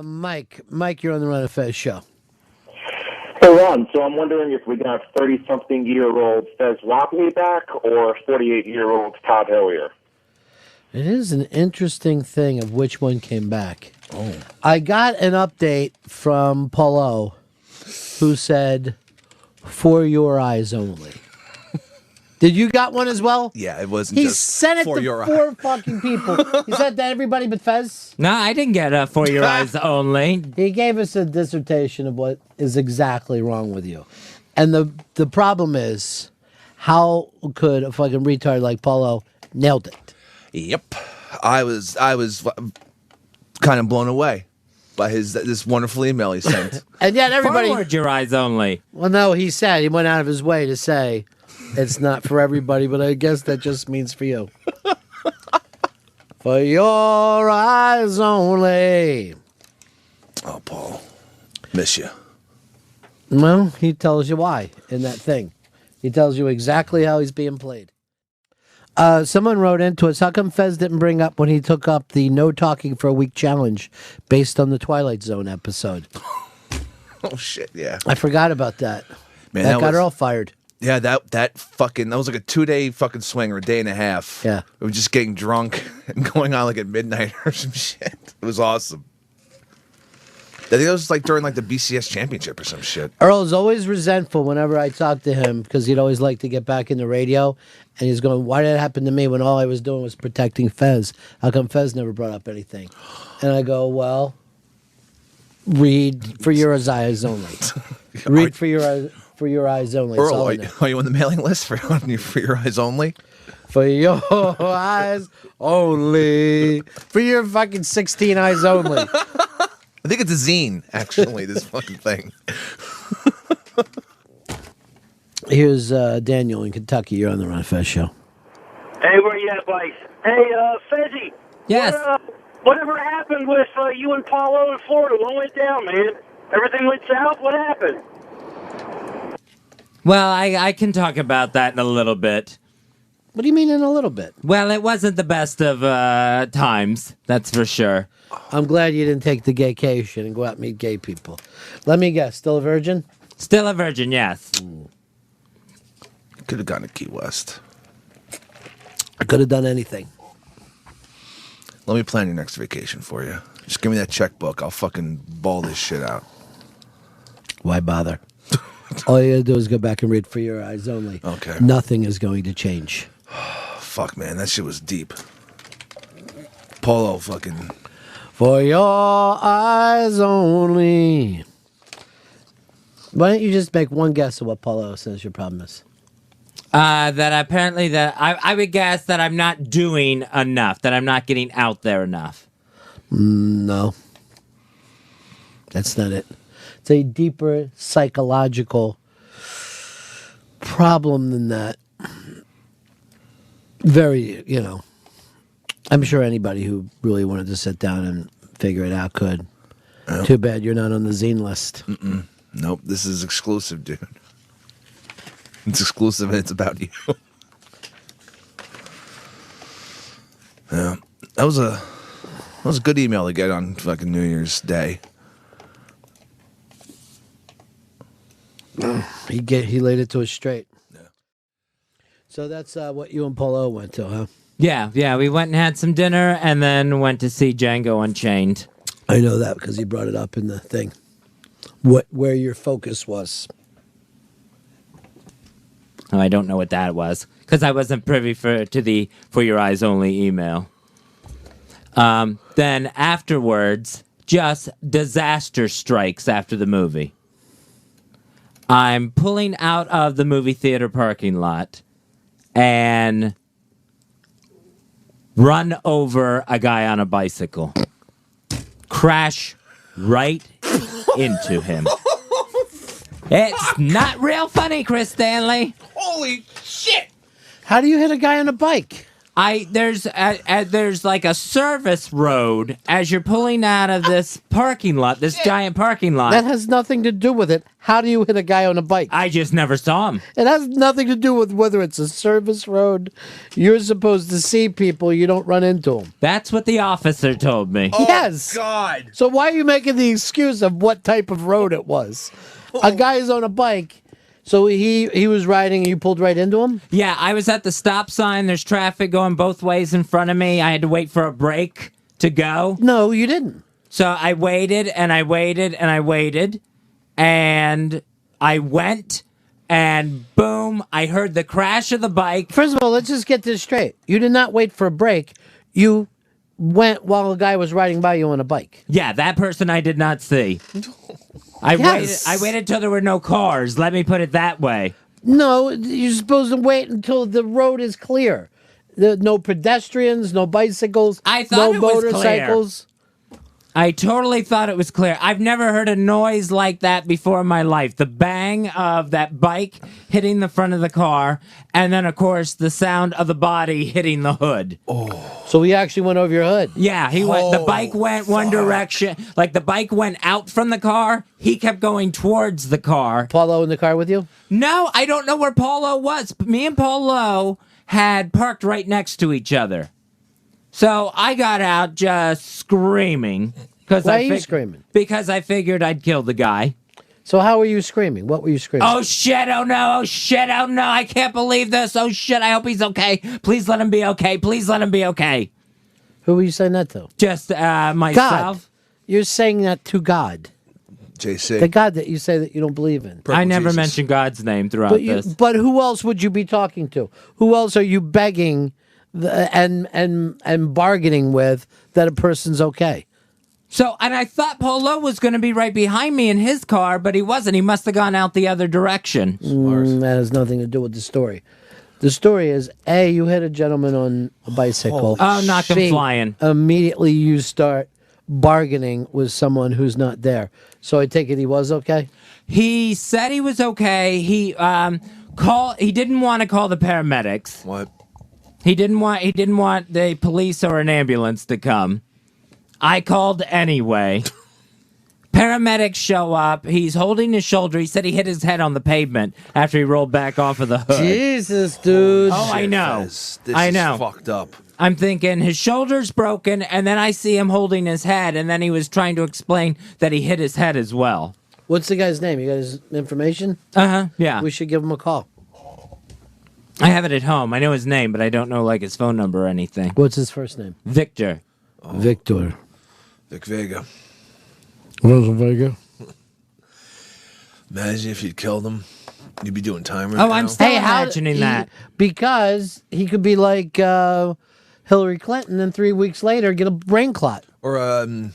Mike, you're on the Run of Fez show. Hey, Ron, so I'm wondering if we got 30-something-year-old Fez Whatley back or 48-year-old Todd Hillier. It is an interesting thing of which one came back. Oh. I got an update from Paulo, who said, "For your eyes only." Did you got one as well? Yeah, it wasn't he just sent it for to your four fucking people. He said that everybody but Fez? No, I didn't get a For Your Eyes Only. He gave us a dissertation of what is exactly wrong with you. And the problem is, how could a fucking retard like Paulo nailed it? Yep. I was kind of blown away by this wonderful email he sent. And yet everybody... Forward your eyes only. Well, no, he went out of his way to say... It's not for everybody, but I guess that just means for you. For your eyes only. Oh, Paul. Miss you. Well, he tells you why in that thing. He tells you exactly how he's being played. Someone wrote into us, how come Fez didn't bring up when he took up the no talking for a week challenge based on the Twilight Zone episode? Oh, shit, yeah. I forgot about that. Man, that got her all fired. Yeah, that was like a 2-day fucking swing or a day and a half. Yeah. We were just getting drunk and going on like at midnight or some shit. It was awesome. I think it was like during like the BCS championship or some shit. Earl's always resentful whenever I talk to him because he'd always like to get back in the radio. And he's going, why did it happen to me when all I was doing was protecting Fez? How come Fez never brought up anything? And I go, well, read For Your Eyes Only. Read For Your eyes only. Earl, are you on the mailing list for your eyes only? For your eyes only. For your fucking 16 eyes only. I think it's a zine, actually, this fucking thing. Here's Daniel in Kentucky. You're on the Ron Fez show. Hey, where you at, Vice? Hey, Fezzy. Yes. Whatever happened with you and Paulo in Florida? What went down, man? Everything went south? What happened? Well, I can talk about that in a little bit. What do you mean in a little bit? Well, it wasn't the best of times, that's for sure. I'm glad you didn't take the gaycation and go out and meet gay people. Let me guess, still a virgin? Still a virgin, yes. Could have gone to Key West. I could have done anything. Let me plan your next vacation for you. Just give me that checkbook. I'll fucking ball this shit out. Why bother? All you gotta do is go back and read For Your Eyes Only. Okay. Nothing is going to change. Fuck, man. That shit was deep. Paulo fucking... For your eyes only. Why don't you just make one guess of what Paulo says your problem is? That apparently I would guess that I'm not doing enough, that I'm not getting out there enough. No. That's not it. It's a deeper psychological problem than that. Very, I'm sure anybody who really wanted to sit down and figure it out could. Yep. Too bad you're not on the zine list. Mm-mm. Nope, this is exclusive, dude. It's exclusive and it's about you. Yeah, that was a good email to get on fucking New Year's Day. He laid it to us straight. Yeah. So that's what you and Paulo went to, huh? Yeah, we went and had some dinner and then went to see Django Unchained. I know that because he brought it up in the thing. Where your focus was. Oh, I don't know what that was because I wasn't privy to the For Your Eyes Only email. Then afterwards, just disaster strikes after the movie. I'm pulling out of the movie theater parking lot and run over a guy on a bicycle. Crash right into him. It's not real funny, Chris Stanley. Holy shit! How do you hit a guy on a bike? There's like a service road as you're pulling out of this parking lot, this giant parking lot. That has nothing to do with it. How do you hit a guy on a bike? I just never saw him. It has nothing to do with whether it's a service road. You're supposed to see people. You don't run into them. That's what the officer told me. Oh, Yes. God. So why are you making the excuse of what type of road it was? A guy is on a bike. So he was riding and you pulled right into him? Yeah, I was at the stop sign. There's traffic going both ways in front of me. I had to wait for a break to go. No, you didn't. So I waited and I waited and I waited. And I went and boom, I heard the crash of the bike. First of all, let's just get this straight. You did not wait for a break. You went while a guy was riding by you on a bike. Yeah, that person I did not see. Yes. I waited till there were no cars. Let me put it that way. No, you're supposed to wait until the road is clear. No pedestrians, no bicycles, I thought no it was motorcycles. I totally thought it was clear. I've never heard a noise like that before in my life. The bang of that bike hitting the front of the car, and then, of course, the sound of the body hitting the hood. So he actually went over your hood. Yeah, he went. The bike went one direction. Like the bike went out from the car. He kept going towards the car. Paulo in the car with you? No, I don't know where Paulo was. Me and Paulo had parked right next to each other. So I got out just screaming. Why are you screaming? Because I figured I'd kill the guy. So how were you screaming? What were you screaming? Oh shit, oh no, oh shit, oh no, I can't believe this. Oh shit, I hope he's okay. Please let him be okay. Please let him be okay. Who were you saying that to? Just God. myself. You're saying that to God. JC. The God that you say that you don't believe in. I never Jesus. mentioned God's name throughout But, this. but who else would you be talking to? Who else are you begging and bargaining with that a person's okay? So, and I thought Paulo was going to be right behind me in his car, but he wasn't. He must have gone out the other direction. That has nothing to do with the story. The story is, A, you hit a gentleman on a bicycle. Oh, knocked him B, flying. Immediately you start bargaining with someone who's not there. So I take it he was okay? He said he was okay. He didn't want to call the paramedics. What? He didn't want the police or an ambulance to come. I called anyway. Paramedics show up. He's holding his shoulder. He said he hit his head on the pavement after he rolled back off of the hood. Jesus, dude. Oh, I know. This I know. is fucked up. I'm thinking his shoulder's broken, and then I see him holding his head, and then he was trying to explain that he hit his head as well. What's the guy's name? You got his information? Yeah. We should give him a call. I have it at home. I know his name, but I don't know like his phone number or anything. What's his first name? Victor. Victor. Vic Vega. Rosa Vega. Imagine if you'd killed him. You'd be doing time right Oh, now. I'm still imagining that. Because he could be like Hillary Clinton and 3 weeks later get a brain clot. Or the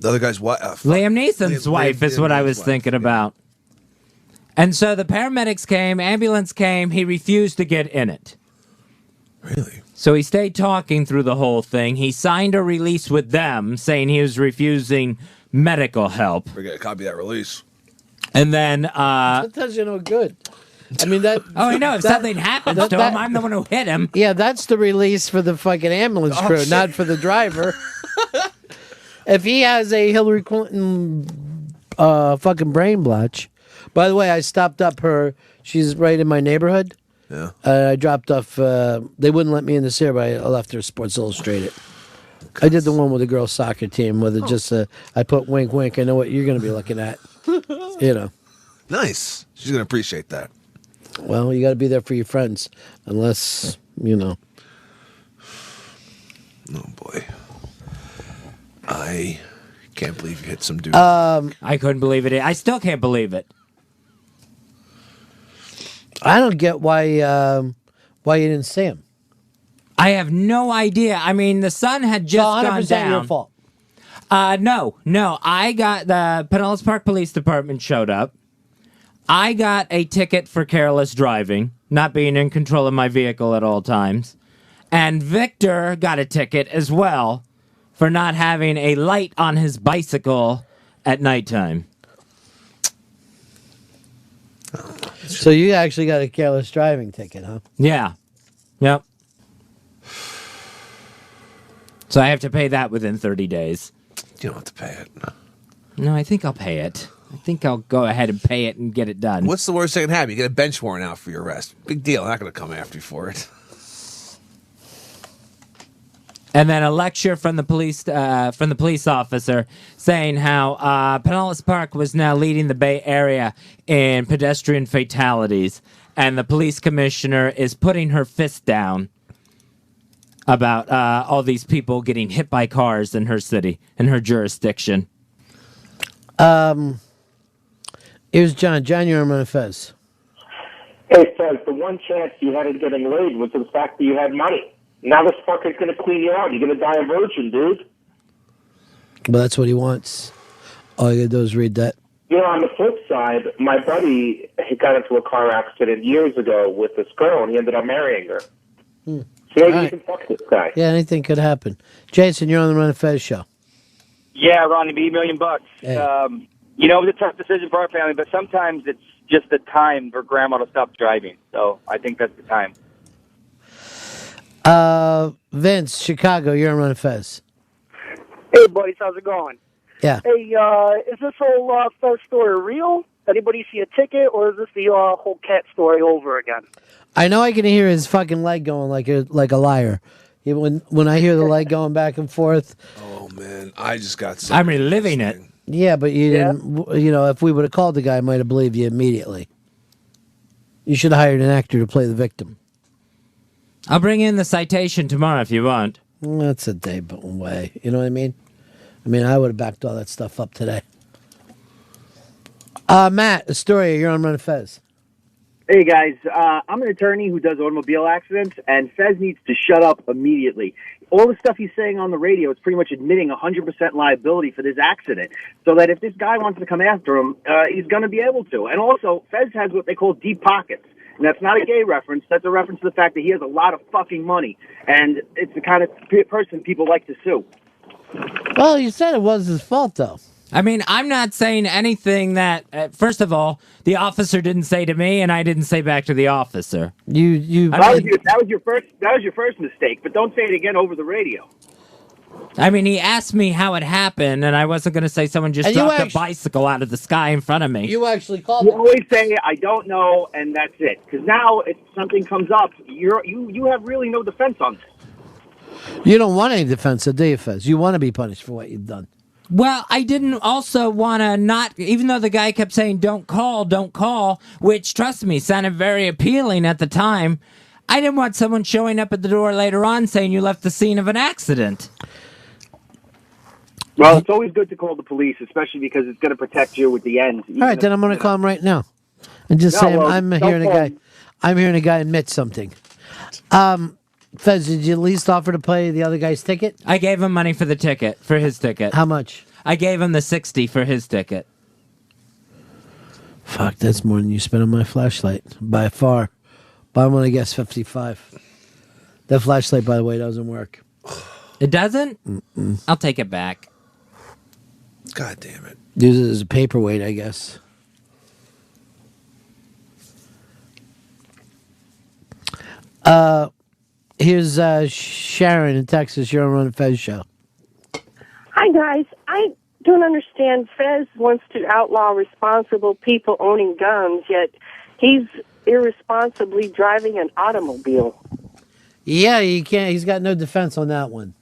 other guy's wife. Liam Neeson's wife is what I was thinking about. And so the paramedics came, ambulance came, he refused to get in it. Really? So he stayed talking through the whole thing. He signed a release with them saying he was refusing medical help. We're going to copy that release. And then, That does you no good. I mean, that. oh, I know, if something happens to him, I'm the one who hit him. Yeah, that's the release for the fucking ambulance crew, shit. not for the driver. If he has a Hillary Clinton fucking brain blotch. By the way, I stopped up her. She's right in my neighborhood. Yeah. I dropped off. They wouldn't let me in to see her, but I left her Sports Illustrated. I did the one with the girls' soccer team with it. Just I put wink, wink. I know what you're going to be looking at. You know. Nice. She's going to appreciate that. Well, you got to be there for your friends, unless you know. Oh, boy. I can't believe you hit some dude. I couldn't believe it. I still can't believe it. I don't get why you didn't see him. I have no idea. I mean, the sun had just It's 100% gone down. your fault. No. I got the Pinellas Park Police Department showed up. I got a ticket for careless driving, not being in control of my vehicle at all times. And Victor got a ticket as well for not having a light on his bicycle at nighttime. So you actually got a careless driving ticket, huh? Yeah. Yep. So I have to pay that within 30 days. You don't have to pay it. No, I think I'll pay it. I think I'll go ahead and pay it and get it done. What's the worst that can happen? You get a bench warrant out for your arrest. Big deal. I'm not going to come after you for it. And then a lecture from the police officer saying how Pinellas Park was now leading the Bay Area in pedestrian fatalities, and the police commissioner is putting her fist down about all these people getting hit by cars in her city, in her jurisdiction. Here's John. John, you're on Fez. Hey, Fez, the one chance you had of getting laid was the fact that you had money. Now this fucker's going to clean you out. You're going to die a virgin, dude. Well, that's what he wants. All you got to do is read that. You know, on the flip side, my buddy he got into a car accident years ago with this girl, and he ended up marrying her. So maybe you can fuck this guy. Yeah, anything could happen. Jason, you're on the Run and Fez show. Yeah, Ronnie B, $1 million. Hey. You know, it was a tough decision for our family, but sometimes it's just the time for Grandma to stop driving. So I think that's the time. Vince, Chicago, you're on Run and Fez. Hey, buddies, how's it going? Yeah. Hey, is this whole Fez story real? Anybody see a ticket, or is this the whole cat story over again? I know I can hear his fucking leg going like a liar. When I hear the leg going back and forth. Oh, man. I just got I'm reliving it. Yeah, but you didn't. You know, if we would have called the guy, I might have believed you immediately. You should have hired an actor to play the victim. I'll bring in the citation tomorrow if you want. That's a day away. You know what I mean? I would have backed all that stuff up today. Matt, Astoria, you're on Run and Fez. Hey, guys. I'm an attorney who does automobile accidents, and Fez needs to shut up immediately. All the stuff he's saying on the radio is pretty much admitting 100% liability for this accident, so that if this guy wants to come after him, he's going to be able to. And also, Fez has what they call deep pockets. And that's not a gay reference. That's a reference to the fact that he has a lot of fucking money, and it's the kind of person people like to sue. Well, you said it was his fault, though. I'm not saying anything that, first of all, the officer didn't say to me, and I didn't say back to the officer. That was your first mistake, but don't say it again over the radio. He asked me how it happened, and I wasn't going to say someone just dropped a bicycle out of the sky in front of me. You actually called You always say, I don't know, and that's it. Because now, if something comes up, you have really no defense on this. You don't want any defense, do you, Fez? You want to be punished for what you've done. Well, I didn't also want to not, even though the guy kept saying, don't call, which, trust me, sounded very appealing at the time, I didn't want someone showing up at the door later on saying you left the scene of an accident. Well, it's always good to call the police, especially because it's going to protect you at the end. All right, then I'm going to call him right now. And just say I'm hearing a guy admit something. Fez, did you at least offer to pay the other guy's ticket? I gave him money for the ticket, for his ticket. How much? I gave him the $60 for his ticket. Fuck, that's more than you spent on my flashlight, by far. But I'm going to guess 55. That flashlight, by the way, doesn't work. It doesn't? Mm-mm. I'll take it back. God damn it. Use it as a paperweight, I guess. Here's Sharon in Texas. You're on Run and Fez show. Hi, guys. I don't understand. Fez wants to outlaw responsible people owning guns, yet he's irresponsibly driving an automobile. Yeah, he can't. He's got no defense on that one.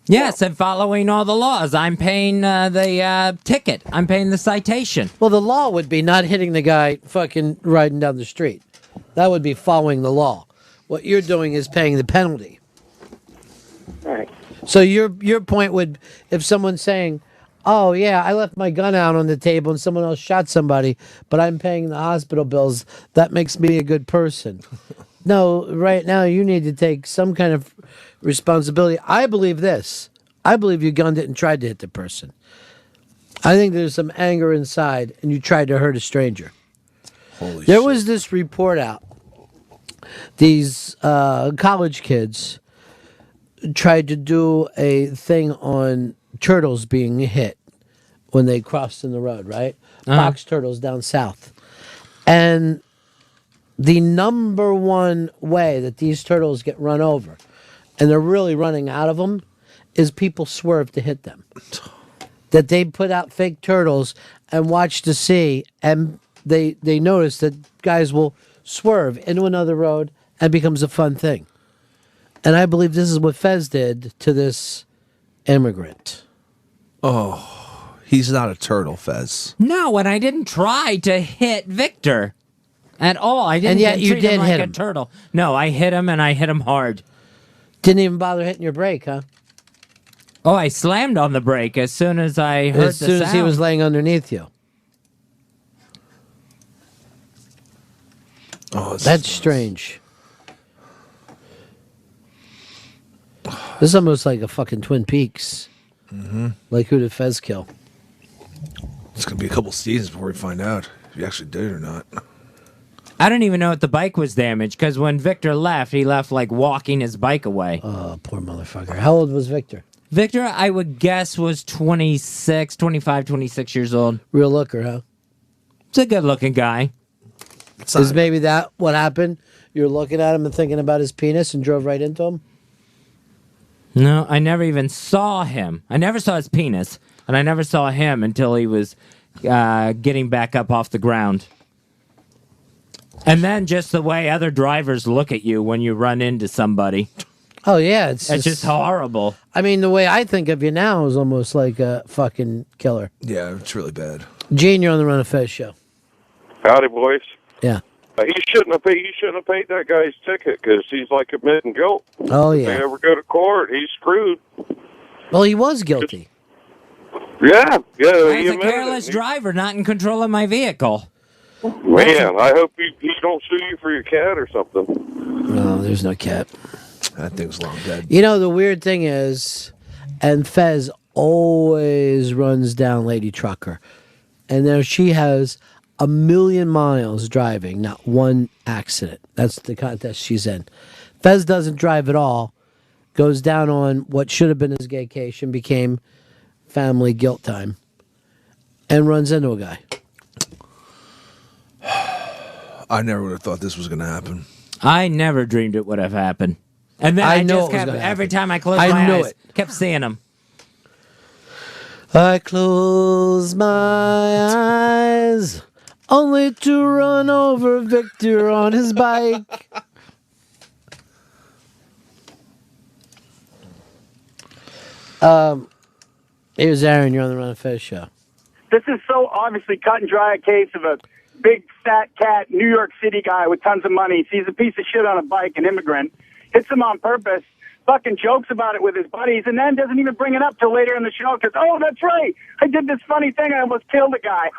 Yes, and following all the laws. I'm paying the ticket. I'm paying the citation. Well, the law would be not hitting the guy fucking riding down the street. That would be following the law. What you're doing is paying the penalty. All right. So your point would, if someone's saying, oh, yeah, I left my gun out on the table and someone else shot somebody, but I'm paying the hospital bills, that makes me a good person. No, right now you need to take some kind of responsibility. I believe this. I believe you gunned it and tried to hit the person. I think there's some anger inside and you tried to hurt a stranger. Holy There shit. was this report out. These college kids tried to do a thing on turtles being hit when they crossed in the road, right? Box turtles down south. And the number one way that these turtles get run over and they're really running out of them, is people swerve to hit them. That they put out fake turtles and watch to see, and they notice that guys will swerve into another road and it becomes a fun thing. And I believe this is what Fez did to this immigrant. Oh, he's not a turtle, Fez. No, and I didn't try to hit Victor at all. I didn't. And yet treat you did him like hit a him. turtle. No, I hit him, and I hit him hard. Didn't even bother hitting your brake, huh? Oh, I slammed on the brake as soon as I heard As soon as he was laying underneath you. Oh, that's strange. This is almost like a fucking Twin Peaks. Mm-hmm. Like, who did Fez kill? It's going to be a couple seasons before we find out if he actually did it or not. I don't even know if the bike was damaged, because when Victor left, he left like walking his bike away. Oh, poor motherfucker. How old was Victor? Victor, I would guess, was 25, 26 years old. Real looker, huh? He's a good-looking guy. Is maybe that what happened? You're looking at him and thinking about his penis and drove right into him? No, I never even saw him. I never saw his penis, and I never saw him until he was getting back up off the ground. And then just the way other drivers look at you when you run into somebody. Oh, yeah. It's just horrible. I mean, the way I think of you now is almost like a fucking killer. Yeah, it's really bad. Gene, you're on the Run of Fez show. Howdy, boys. Yeah. He shouldn't have paid that guy's ticket because he's like admitting guilt. Oh, If yeah. they ever go to court, he's screwed. Well, he was guilty. Yeah. I he was a admitted careless it. driver, not in control of my vehicle. Man, I hope he don't sue you for your cat or something. No, there's no cat. That thing's long dead. You know, the weird thing is, and Fez always runs down Lady Trucker. And there she has 1,000,000 miles driving, not one accident. That's the contest she's in. Fez doesn't drive at all, goes down on what should have been his gaycation, became family guilt time, and runs into a guy. I never would have thought this was going to happen. I never dreamed it would have happened. And then I I, know just it was kept, gonna every happen. time I closed I my knew eyes, it. kept seeing him. I close my eyes only to run over Victor on his bike. Here's Aaron. You're on the Run of Fez show. This is so obviously cut and dry a case of a big fat cat New York City guy with tons of money, sees a piece of shit on a bike, an immigrant, hits him on purpose, fucking jokes about it with his buddies, and then doesn't even bring it up till later in the show because, oh, that's right, I did this funny thing, I almost killed a guy.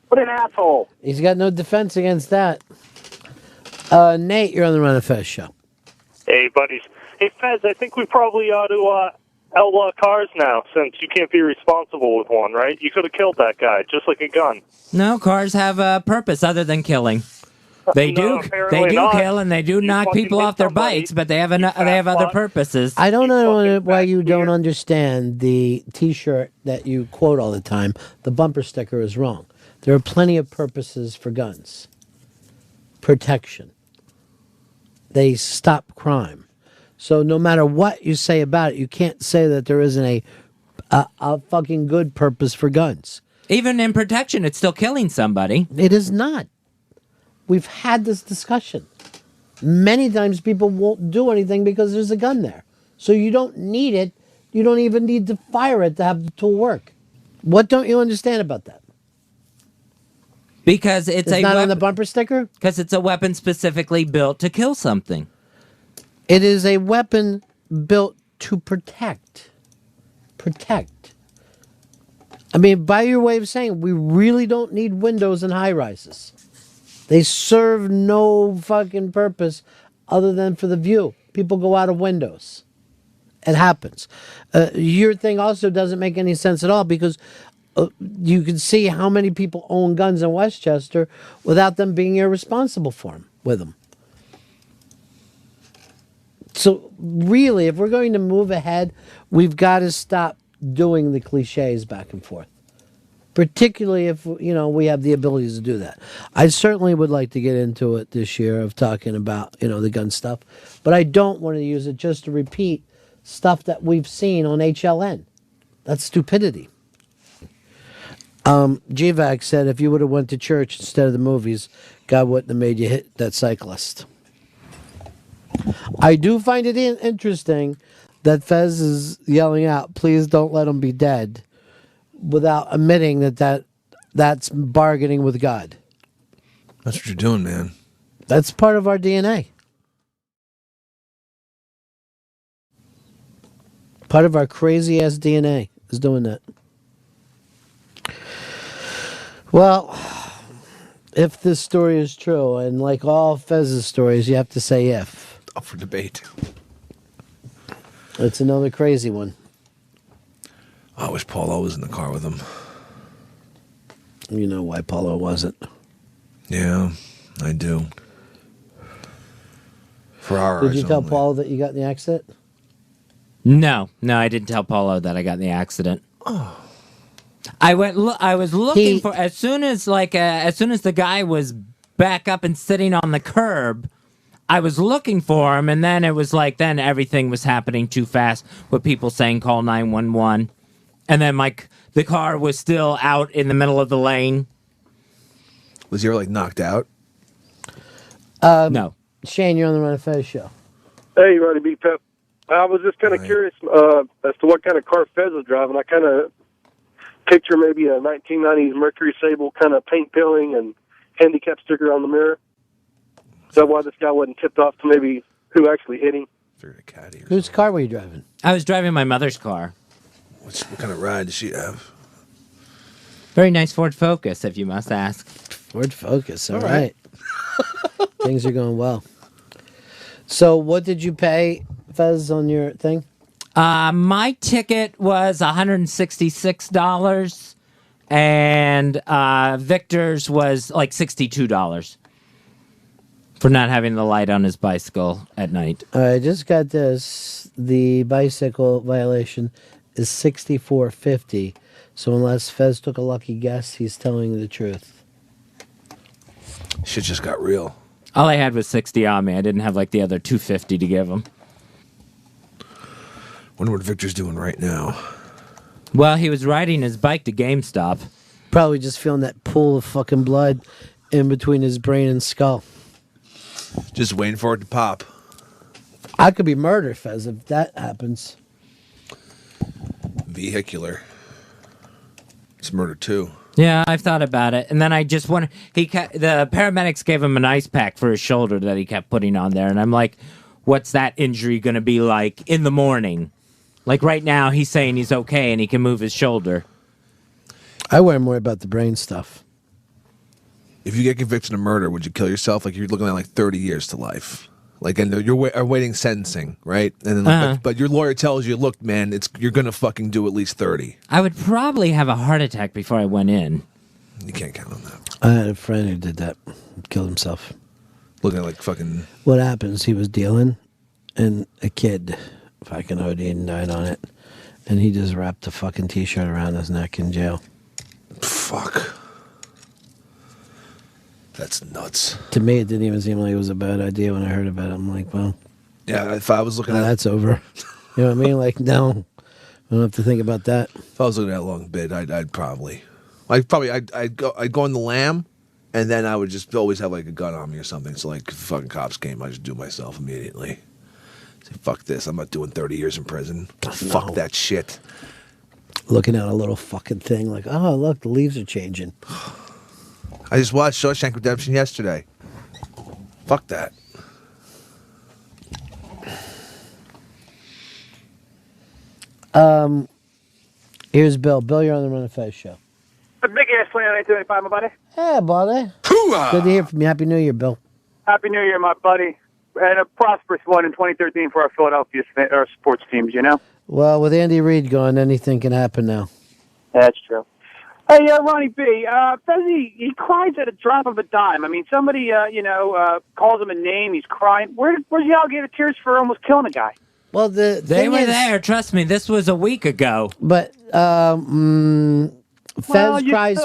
What an asshole. He's got no defense against that. Nate, you're on the Run of Fez show. Hey, buddies. Hey, Fez, I think we probably ought to outlaw cars now, since you can't be responsible with one, right? You could have killed that guy, just like a gun. No, cars have a purpose other than killing. They No, do apparently not. kill, and they do knock fucking people hit off their somebody, bikes, but they have other purposes. I don't know why you don't understand the T-shirt that you quote all the time. The bumper sticker is wrong. There are plenty of purposes for guns. Protection. They stop crime. So no matter what you say about it, you can't say that there isn't a fucking good purpose for guns. Even in protection, it's still killing somebody. It is not. We've had this discussion. Many times people won't do anything because there's a gun there. So you don't need it. You don't even need to fire it to have the tool work. What don't you understand about that? Because it's not on the bumper sticker? Because it's a weapon specifically built to kill something. It is a weapon built to protect. Protect. I mean, by your way of saying, we really don't need windows in high-rises. They serve no fucking purpose other than for the view. People go out of windows. It happens. Your thing also doesn't make any sense at all because you can see how many people own guns in Westchester without them being irresponsible for them, with them. So really, if we're going to move ahead, we've got to stop doing the cliches back and forth. particularly if we have the abilities to do that. I certainly would like to get into it this year of talking about the gun stuff, but I don't want to use it just to repeat stuff that we've seen on HLN. That's stupidity. GVAC said if you would have went to church instead of the movies, God wouldn't have made you hit that cyclist. I do find it interesting that Fez is yelling out, please don't let him be dead, without admitting that's bargaining with God. That's what you're doing, man. That's part of our DNA. Part of our crazy-ass DNA is doing that. Well, if this story is true, and like all Fez's stories, you have to say if. Up for debate. It's another crazy one. I wish Paulo was in the car with him. You know why Paulo wasn't. Yeah, I do. For our Did you eyes tell only. Paulo that you got in the accident? No, I didn't tell Paulo that I got in the accident. Oh. I was looking for as soon as the guy was back up and sitting on the curb, I was looking for him, and then it was like then everything was happening too fast with people saying call 911, and then the car was still out in the middle of the lane. Was he ever knocked out? No. Shane, you're on the Run of Fez show. Hey, Ronnie B. Pep. I was just kind of curious as to what kind of car Fez was driving. I kind of picture maybe a 1990s Mercury Sable kind of paint peeling and handicap sticker on the mirror. Is that why this guy wasn't tipped off to maybe who actually hit him? Whose car were you driving? I was driving my mother's car. What kind of ride does she have? Very nice Ford Focus, if you must ask. Ford Focus, all right. Things are going well. So what did you pay, Fez, on your thing? My ticket was $166, and Victor's was like $62 for not having the light on his bicycle at night. I just got this. The bicycle violation is $64.50. So unless Fez took a lucky guess, he's telling the truth. Shit just got real. All I had was 60 on me. I didn't have the other 250 to give him. Wonder what Victor's doing right now. Well, he was riding his bike to GameStop. Probably just feeling that pool of fucking blood in between his brain and skull. Just waiting for it to pop. I could be murdered, Fez, if that happens. Vehicular. It's murder too. Yeah, I've thought about it. And then I just wonder, the paramedics gave him an ice pack for his shoulder that he kept putting on there. And I'm like, what's that injury going to be like in the morning? Like right now, he's saying he's okay and he can move his shoulder. I worry more about the brain stuff. If you get convicted of murder, would you kill yourself? You're looking at 30 years to life. And you're awaiting sentencing, right? And then, but your lawyer tells you, look, man, you're gonna fucking do at least 30. I would probably have a heart attack before I went in. You can't count on that. I had a friend who did that, killed himself. Looking at fucking. What happens? He was dealing, and a kid fucking OD'd and died on it, and he just wrapped a fucking T-shirt around his neck in jail. Fuck. That's nuts. To me, it didn't even seem like it was a bad idea when I heard about it. I'm like, well, yeah. If I was looking at that's over. You know what I mean? No, I don't have to think about that. If I was looking at a long bid, I'd probably go on the lam, and then I would just always have a gun on me or something. So if the fucking cops came, I just do it myself immediately. Say, fuck this! I'm not doing 30 years in prison. Fuck that shit. Looking at a little fucking thing, oh look, the leaves are changing. I just watched Shawshank Redemption yesterday. Fuck that. Here's Bill. Bill, you're on the Run of Fez show. A big ass plan, 825, my buddy. Hey, buddy. Good to hear from you. Happy New Year, Bill. Happy New Year, my buddy. And a prosperous one in 2013 for our Philadelphia sports teams, you know? Well, with Andy Reid gone, anything can happen now. That's true. Hey, Ronnie B. Fezzy, he cries at a drop of a dime. I mean, somebody, calls him a name. He's crying. Where's the alligator tears for almost killing a guy? Well, they were there. Trust me, this was a week ago. But Fez cries.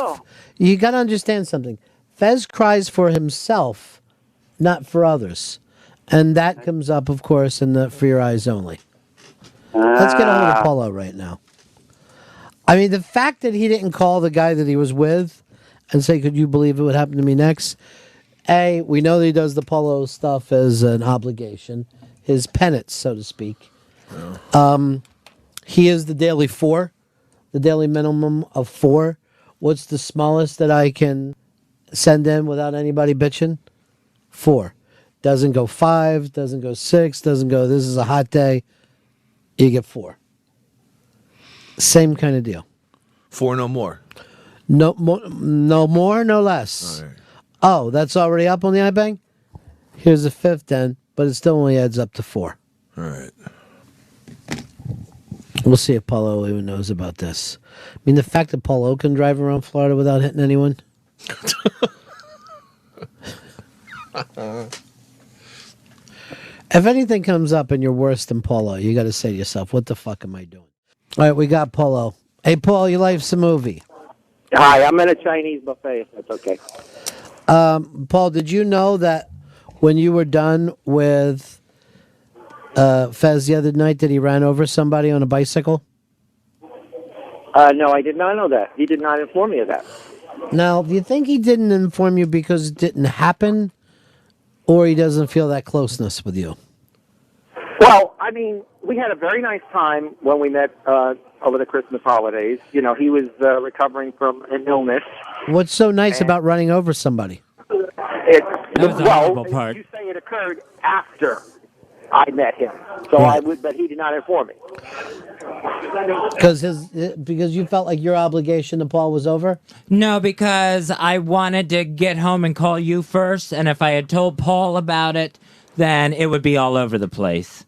You got to understand something. Fez cries for himself, not for others. And that comes up, of course, in the For Your Eyes Only. Let's get a hold of Paulo right now. I mean, the fact that he didn't call the guy that he was with and say, could you believe it would happen to me next? A, we know that he does the Paulo stuff as an obligation, his penance, so to speak. He is the daily 4, the daily minimum of 4. What's the smallest that I can send in without anybody bitching? 4. Doesn't go 5, doesn't go 6, doesn't go, this is a hot day. You get 4. Same kind of deal. 4, no more. No more, no less. All right. Oh, that's already up on the iBank? Here's the 5th then, but it still only adds up to 4. All right. We'll see if Paulo even knows about this. I mean, the fact that Paulo can drive around Florida without hitting anyone. If anything comes up and you're worse than Paulo, you got to say to yourself, what the fuck am I doing? All right, we got Paulo. Hey, Paul, your life's a movie. Hi, I'm in a Chinese buffet, if that's okay. Paul, did you know that when you were done with Fez the other night that he ran over somebody on a bicycle? No, I did not know that. He did not inform me of that. Now, do you think he didn't inform you because it didn't happen, or he doesn't feel that closeness with you? Well, I mean, we had a very nice time when we met over the Christmas holidays. You know, he was recovering from an illness. What's so nice about running over somebody? That was the horrible part. You say it occurred after I met him, so I would, but he did not inform me. Because you felt like your obligation to Paul was over? No, because I wanted to get home and call you first, and if I had told Paul about it, then it would be all over the place.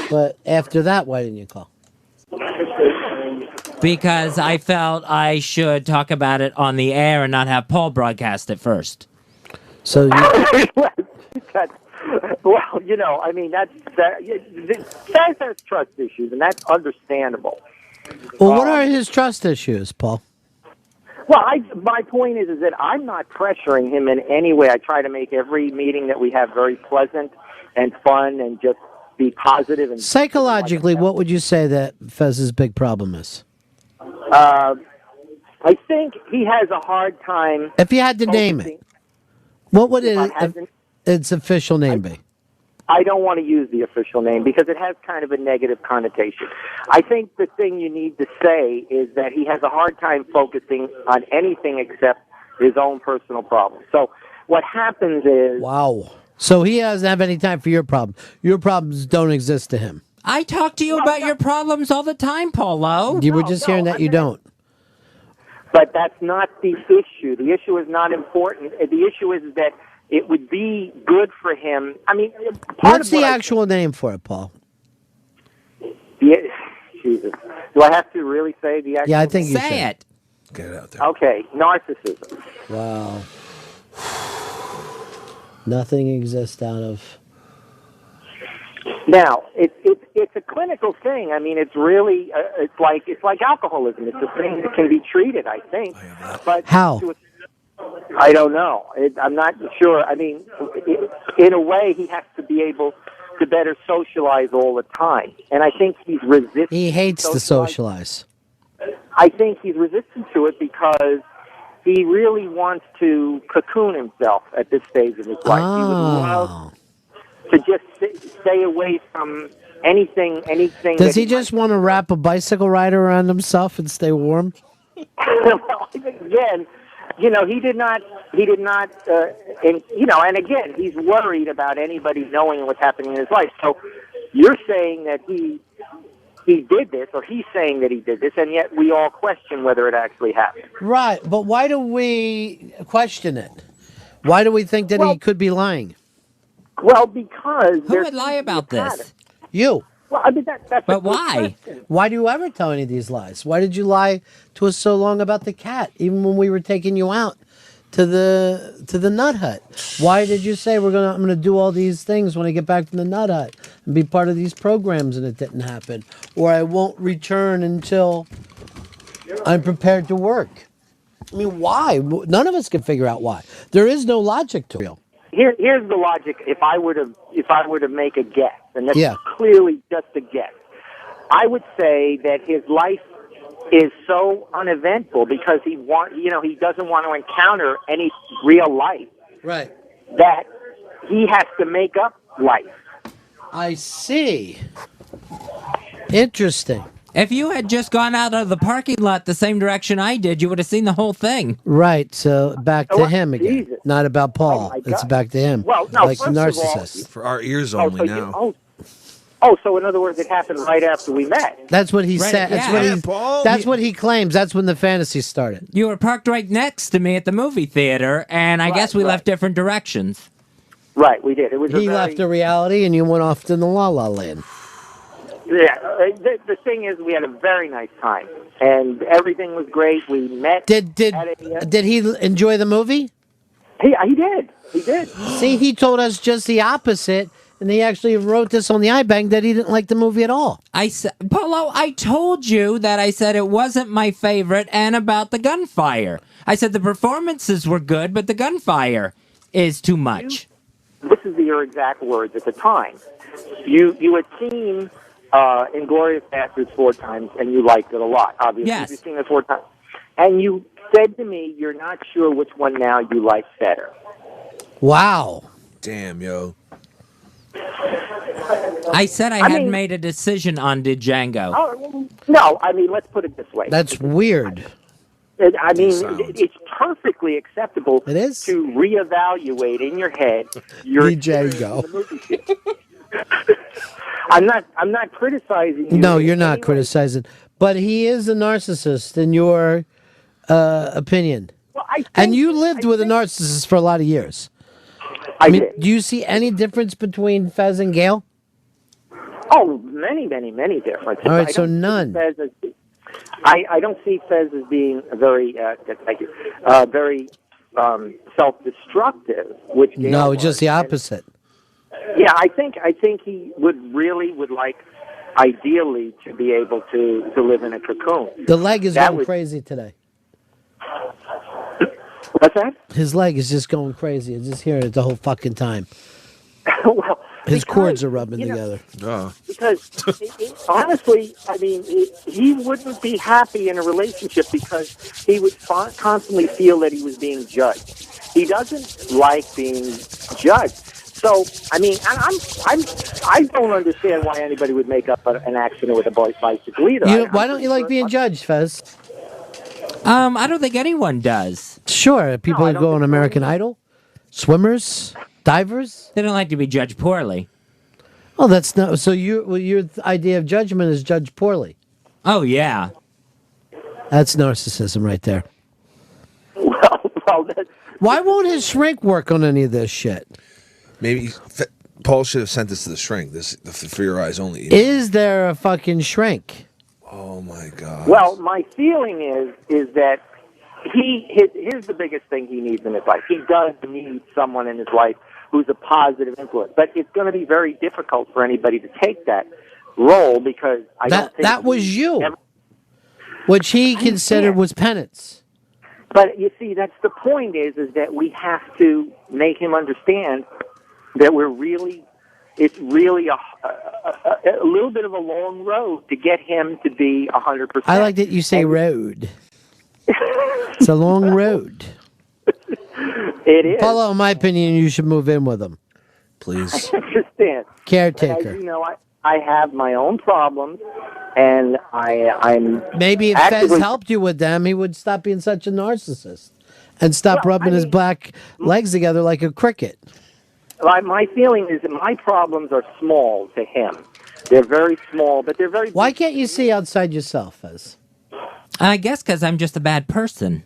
But after that, why didn't you call? Because I felt I should talk about it on the air and not have Paul broadcast it first. So well, you know, I mean, that's trust issues, and that's understandable. Well, what are his trust issues, Paul? Well, my point is that I'm not pressuring him in any way. I try to make every meeting that we have very pleasant and fun and just be positive. And Psychologically, what would you say that Fez's big problem is? I think he has a hard time. If you had to name it, what would its official name be? I don't want to use the official name because it has kind of a negative connotation. I think the thing you need to say is that he has a hard time focusing on anything except his own personal problems. So what happens is... Wow. So he doesn't have any time for your problem. Your problems don't exist to him. I talk to you about your problems all the time, Paulo. You were just hearing that you don't. But that's not the issue. The issue is not important. The issue is that it would be good for him. I mean, what's the actual name for it, Paul? Yeah, Jesus. Do I have to really say the actual Yeah, I think you say should. it. Get it out there. Okay, narcissism. Wow. Nothing exists out of... Now, it's a clinical thing. I mean, it's really it's like alcoholism. It's a thing that can be treated, I think. But how? I don't know. I'm not sure. I mean, in a way, he has to be able to better socialize all the time, and I think he's resistant. He hates to socialize. I think he's resistant to it because he really wants to cocoon himself at this stage of his life. He would love to just stay away from anything. Does he just want to wrap a bicycle rider around himself and stay warm? Well, again, you know, he did not, and you know, and again, he's worried about anybody knowing what's happening in his life. So you're saying that he did this, or he's saying that he did this, and yet we all question whether it actually happened. Right, but why do we question it? Why do we think that he could be lying? Well, because who would lie about this? You. Well, I mean that's. But why? Why do you ever tell any of these lies? Why did you lie to us so long about the cat, even when we were taking you out to the nut hut? Why did you say I'm gonna do all these things when I get back from the nut hut and be part of these programs, and it didn't happen? Or I won't return until I'm prepared to work. I mean, why? None of us can figure out why. There is no logic to it. Here's the logic. If I were to make a guess, and that's Yeah. clearly just a guess, I would say that his life is so uneventful because he doesn't want to encounter any real life. Right. That he has to make up life. I see. Interesting. If you had just gone out of the parking lot the same direction I did, you would have seen the whole thing. Right. So back to him again. Jesus. Not about Paul. It's back to him. Well, no, like the first of all, narcissist. For our ears only now. So in other words, it happened right after we met. That's what he said. That's what he claims. That's when the fantasy started. You were parked right next to me at the movie theater, and I guess we left different directions. Right, we did. It was He left the reality, and you went off to the La La Land. Yeah, the thing is, we had a very nice time, and everything was great. We met. Did he enjoy the movie? He did. He did. See, he told us just the opposite, and he actually wrote this on the iBang that he didn't like the movie at all. Paulo, I told you that I said it wasn't my favorite, and about the gunfire. I said the performances were good, but the gunfire is too much. This is your exact words at the time. You had seen Inglourious Basterds 4 times, and you liked it a lot, obviously. Yes. You've seen it 4 times. And you said to me, you're not sure which one now you like better. Wow. Damn, yo. I said I hadn't made a decision on Django. Oh, no, I mean, let's put it this way. That's weird. I mean, it's perfectly acceptable It is? to reevaluate in your head your Django. I'm not criticizing you. No, you're not criticizing. But he is a narcissist, in your opinion. Well, and you lived with a narcissist for a lot of years. I mean, do you see any difference between Fez and Gail? Oh, many, many, many differences. All right, I so don't see none. Fez as, I don't see Fez as being very, very self-destructive. Which Gail No, was. just the opposite. Yeah, I think he would like, ideally, to be able to live in a cocoon. The leg is That going would- crazy today. What's that? His leg is just going crazy. I'm just hearing it the whole fucking time. Well, His cords are rubbing together. Because honestly, I mean, he wouldn't be happy in a relationship because he would constantly feel that he was being judged. He doesn't like being judged. So, I mean, I don't understand why anybody would make up an accident with a bicycle either. Why don't you like being judged, Fez? I don't think anyone does. Sure, people who go on American Idol, swimmers, divers. They don't like to be judged poorly. Oh, that's not. So your idea of judgment is judged poorly. Oh yeah, that's narcissism right there. Well, why won't his shrink work on any of this shit? Maybe Paul should have sent this to the shrink. This for your eyes only. Is there a fucking shrink? Oh my god. Well, my feeling is that here's the biggest thing he needs in his life. He does need someone in his life who's a positive influence, but it's going to be very difficult for anybody to take that role because I don't think that was you, which he considered was penance. But you see, that's the point is that we have to make him understand that it's really a little bit of a long road to get him to be 100%. I like that you say road. It's a long road. It is. Paulo, in my opinion, you should move in with him. Please. I understand. Caretaker. As you know, I have my own problems, and I'm maybe if Fez helped you with them, he would stop being such a narcissist and stop rubbing his black legs together like a cricket. My feeling is that my problems are small to him. They're very small, but they're very... Why can't you see outside yourself, Fez? I guess because I'm just a bad person.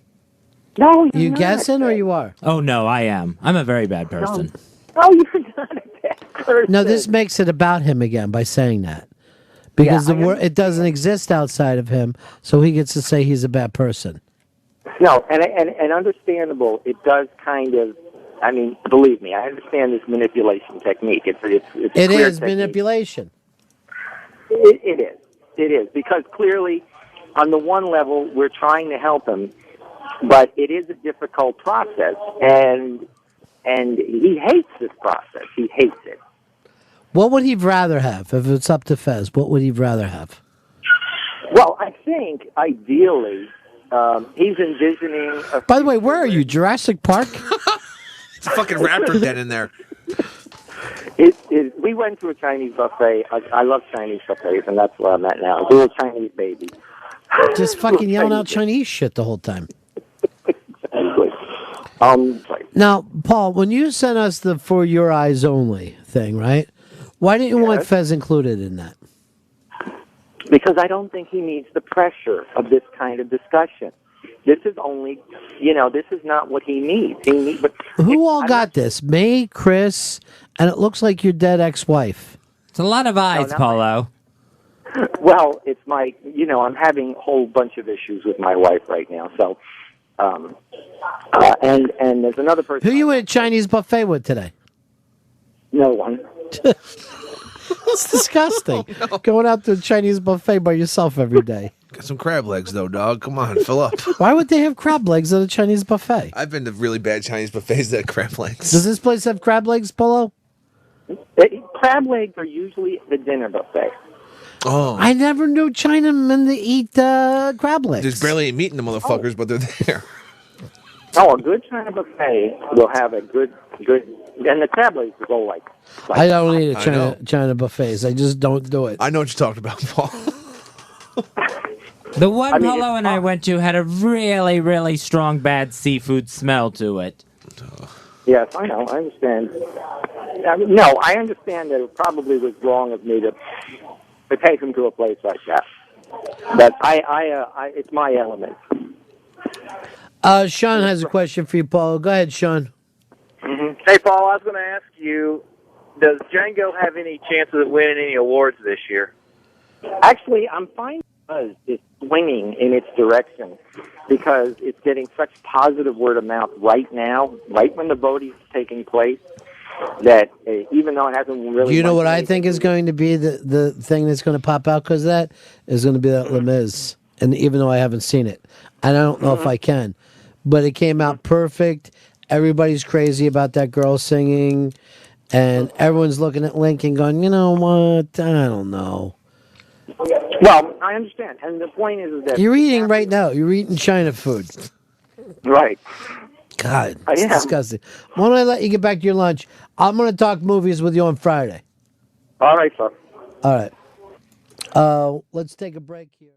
No, you guessing or you are? Oh no, I am. I'm a very bad person. No, you're not a bad person. No, this makes it about him again by saying that. Because it doesn't exist outside of him, so he gets to say he's a bad person. No, and understandable, it does kind of... I mean, believe me, I understand this manipulation technique. It's it is manipulation. It is. It is, because clearly on the one level, we're trying to help him, but it is a difficult process, and he hates this process. He hates it. What would he rather have if it's up to Fez? What would he rather have? Well, I think ideally he's envisioning. By the way, where are you? Jurassic Park? It's a fucking raptor den in there. We went to a Chinese buffet. I love Chinese buffets, and that's where I'm at now. It's a little Chinese baby. Just fucking yelling out Chinese shit the whole time. Exactly. Now, Paul, when you sent us the For Your Eyes Only thing, right? Why didn't you want Fez included in that? Because I don't think he needs the pressure of this kind of discussion. This is only, this is not what he needs. Who all got this? May, Chris, and it looks like your dead ex-wife. It's a lot of eyes, Paulo. Well, it's my, I'm having a whole bunch of issues with my wife right now. So, and there's another person. Who you at a Chinese buffet with today? No one. It's disgusting. Oh, no. Going out to a Chinese buffet by yourself every day. Got some crab legs, though, dog. Come on, fill up. Why would they have crab legs at a Chinese buffet? I've been to really bad Chinese buffets that have crab legs. Does this place have crab legs, Polo? Crab legs are usually at the dinner buffet. Oh. I never knew Chinamen to eat crab legs. There's barely any meat in the motherfuckers, but they're there. Oh, a good China buffet will have a good, and the crab legs will go like I don't eat at China buffets. I just don't do it. I know what you're talking about, Paul. The one Paulo and I went to had a really, really strong bad seafood smell to it. Yes, I know. I understand. I understand that it probably was wrong of me to take him to a place like that. But it's my element. Sean has a question for you, Paul. Go ahead, Sean. Mm-hmm. Hey, Paul, I was going to ask you, does Django have any chances of winning any awards this year? Actually, I'm finding it's swinging in its direction because it's getting such positive word of mouth right now, right when the voting's taking place, that even though it hasn't really... Do you know what I think is going to be the thing that's going to pop out because of that? Is going to be that Les Mis. And even though I haven't seen it, and I don't know if I can, but it came out perfect. Everybody's crazy about that girl singing, and everyone's looking at Link and going, you know what? I don't know. Well, I understand, and the point is that You're eating right now. You're eating China food. Right. God, it's disgusting. Why don't I let you get back to your lunch? I'm going to talk movies with you on Friday. All right, sir. All right. Let's take a break here.